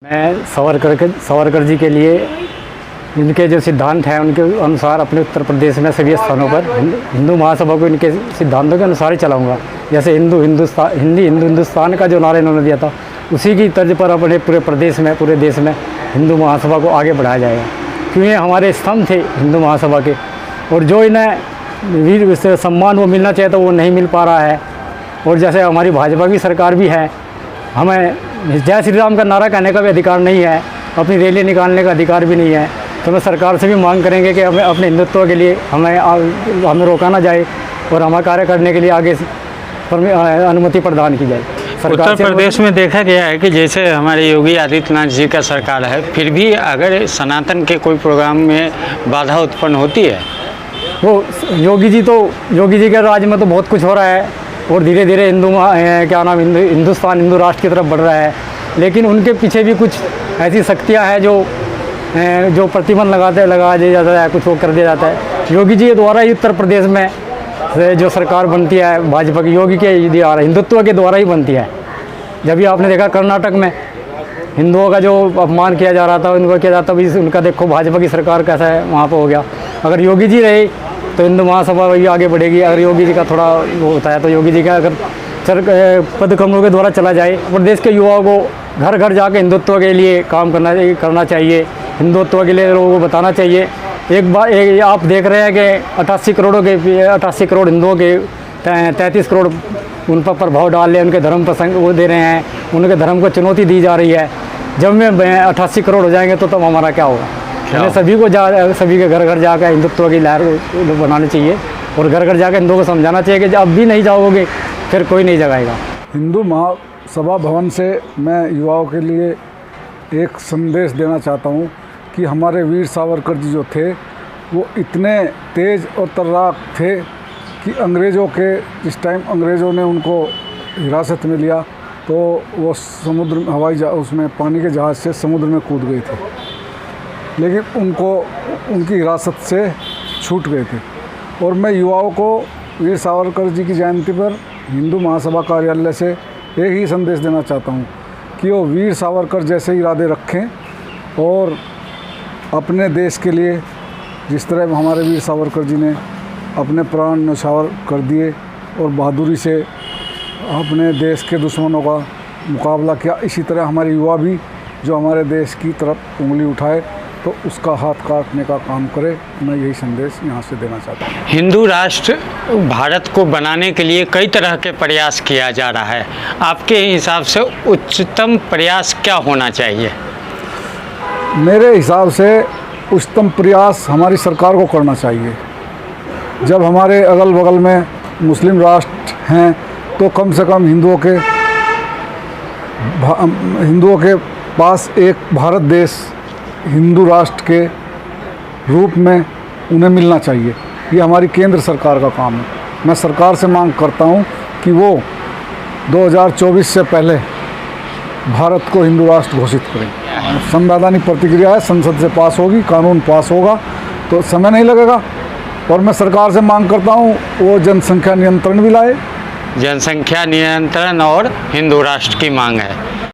मैं सावरकर जी के लिए इनके जो सिद्धांत हैं उनके अनुसार अपने उत्तर प्रदेश में सभी स्थानों पर हिंदू महासभा को इनके सिद्धांतों के अनुसार ही चलाऊंगा। जैसे हिंदू हिंदुस्तान का जो नारा इन्होंने दिया था उसी की तर्ज पर अपने पूरे देश में हिंदू महासभा को आगे बढ़ाया जाएगा, क्योंकि हमारे स्तंभ थे हिंदू महासभा के। और जो इन्हें वीर सम्मान वो मिलना चाहिए तो वो नहीं मिल पा रहा है। और जैसे हमारी भाजपा की सरकार भी है, हमें जय श्री राम का नारा कहने का भी अधिकार नहीं है, अपनी रैली निकालने का अधिकार भी नहीं है। तो मैं सरकार से भी मांग करेंगे कि हमें अपने हिंदुत्व के लिए हमें रोका ना जाए और हमारा कार्य करने के लिए आगे अनुमति प्रदान की जाए। उत्तर प्रदेश में देखा गया है कि जैसे हमारे योगी आदित्यनाथ जी का सरकार है, फिर भी अगर सनातन के कोई प्रोग्राम में बाधा उत्पन्न होती है, वो योगी जी के राज में तो बहुत कुछ हो रहा है और धीरे धीरे हिंदू राष्ट्र की तरफ बढ़ रहा है। लेकिन उनके पीछे भी कुछ ऐसी शक्तियां हैं जो प्रतिबंध लगा दिया जाता है, कुछ वो कर दिया जाता है। योगी जी के द्वारा ही उत्तर प्रदेश में जो सरकार बनती है भाजपा की, योगी के द्वारा हिंदुत्व के द्वारा ही बनती है। जब भी आपने देखा कर्नाटक में हिंदुओं का जो अपमान किया जा रहा था, उनको किया जाता, उनका देखो भाजपा की सरकार कैसा है वहाँ पर हो गया। अगर योगी जी रहे तो हिंदू महासभा भी आगे बढ़ेगी। अगर योगी जी का थोड़ा वो होता है तो योगी जी का अगर पद कमलों के द्वारा चला जाए, प्रदेश के युवाओं को घर घर जाकर हिंदुत्व के लिए काम करना चाहिए, हिंदुत्व के लिए लोगों को बताना चाहिए। आप देख रहे हैं कि 88 करोड़ हिंदुओं के 33 करोड़ उन पर प्रभाव डाल रहे हैं, उनके धर्म पर वो दे रहे हैं, उनके धर्म को चुनौती दी जा रही है। जब में 88 करोड़ हो जाएंगे तो तब हमारा क्या होगा? हमें सभी के घर घर जाकर हिंदुत्व की लहर बनानी चाहिए और घर घर जाकर हिंदुओं को समझाना चाहिए कि अब भी नहीं जाओगे फिर कोई नहीं जगाएगा। हिंदू महासभा भवन से मैं युवाओं के लिए एक संदेश देना चाहता हूँ कि हमारे वीर सावरकर जी जो थे वो इतने तेज़ और तर्राक थे कि जिस टाइम अंग्रेज़ों ने उनको हिरासत में लिया तो वो उसमें पानी के जहाज़ से समुद्र में कूद गए थे, लेकिन उनकी हिरासत से छूट गए थे। और मैं युवाओं को वीर सावरकर जी की जयंती पर हिंदू महासभा कार्यालय से एक ही संदेश देना चाहता हूँ कि वो वीर सावरकर जैसे इरादे रखें और अपने देश के लिए जिस तरह हमारे वीर सावरकर जी ने अपने प्राण न्यौछावर कर दिए और बहादुरी से अपने देश के दुश्मनों का मुकाबला किया, इसी तरह हमारे युवा भी जो हमारे देश की तरफ उंगली उठाए तो उसका हाथ काटने का काम करे। मैं यही संदेश यहाँ से देना चाहता हूँ। हिंदू राष्ट्र भारत को बनाने के लिए कई तरह के प्रयास किया जा रहा है, आपके हिसाब से उच्चतम प्रयास क्या होना चाहिए? मेरे हिसाब से उच्चतम प्रयास हमारी सरकार को करना चाहिए। जब हमारे अगल बगल में मुस्लिम राष्ट्र हैं तो कम से कम हिंदुओं के पास एक भारत देश हिंदू राष्ट्र के रूप में उन्हें मिलना चाहिए। ये हमारी केंद्र सरकार का काम है। मैं सरकार से मांग करता हूँ कि वो 2024 से पहले भारत को हिंदू राष्ट्र घोषित करें। संवैधानिक प्रतिक्रिया है, संसद से पास होगी, कानून पास होगा तो समय नहीं लगेगा। और मैं सरकार से मांग करता हूँ वो जनसंख्या नियंत्रण भी लाए। जनसंख्या नियंत्रण और हिंदू राष्ट्र की मांग है।